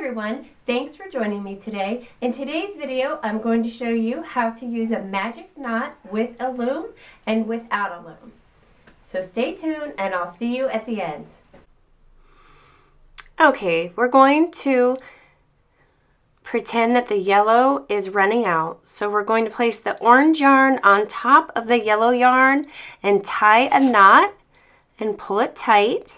everyone, thanks for joining me today. In today's video, I'm going to show you how to use a magic knot with a loom and without a loom. So stay tuned and I'll see you at the end. Okay, we're going to pretend that the yellow is running out. So we're going to place the orange yarn on top of the yellow yarn and tie a knot and pull it tight.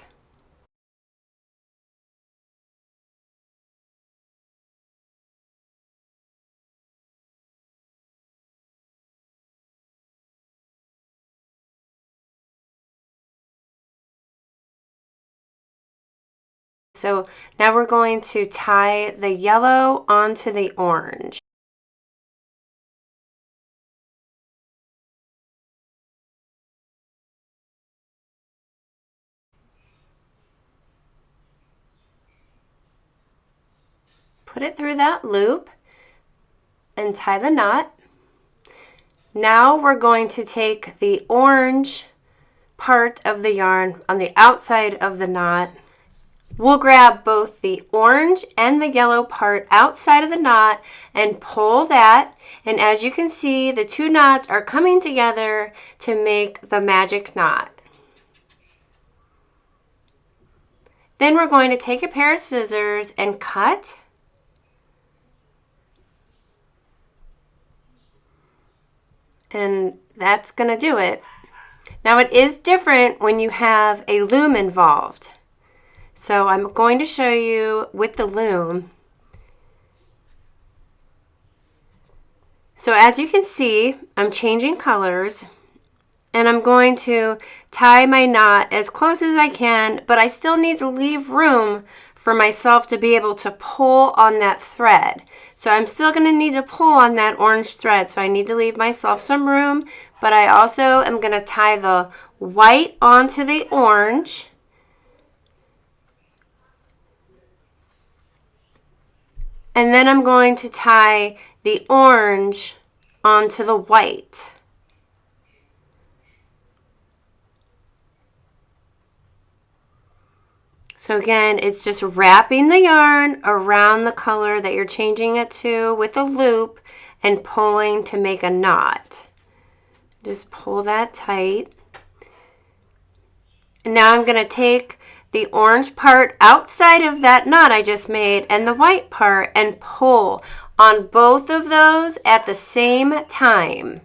So now we're going to tie the yellow onto the orange. Put it through that loop and tie the knot. Now we're going to take the orange part of the yarn on the outside of the knot. We'll grab both the orange and the yellow part outside of the knot and pull that. And as you can see, the two knots are coming together to make the magic knot. Then we're going to take a pair of scissors and cut. And that's going to do it. Now it is different when you have a loom involved. So I'm going to show you with the loom. So as you can see, I'm changing colors and I'm going to tie my knot as close as I can, but I still need to leave room for myself to be able to pull on that thread. So I'm still going to need to pull on that orange thread, so I need to leave myself some room, but I also am going to tie the white onto the orange. And then I'm going to tie the orange onto the white. So again, it's just wrapping the yarn around the color that you're changing it to with a loop and pulling to make a knot. Just pull that tight. And now I'm going to take the orange part outside of that knot I just made and the white part and pull on both of those at the same time.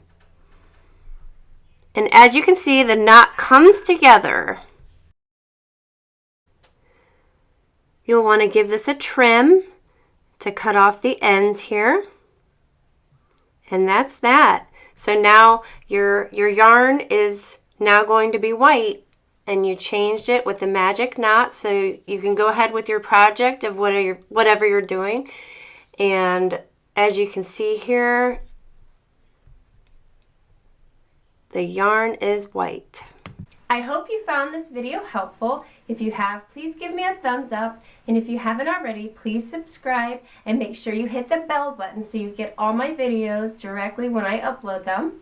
And as you can see, the knot comes together. You'll want to give this a trim to cut off the ends here. And that's that. So now your yarn is now going to be white, and you changed it with the magic knot, so you can go ahead with your project of whatever you're doing. And as you can see here, the yarn is white. I hope you found this video helpful. If you have, please give me a thumbs up. And if you haven't already, please subscribe and make sure you hit the bell button so you get all my videos directly when I upload them.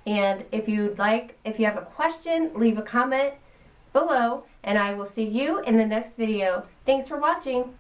And if you have a question, leave a comment below, and I will see you in the next video. Thanks for watching.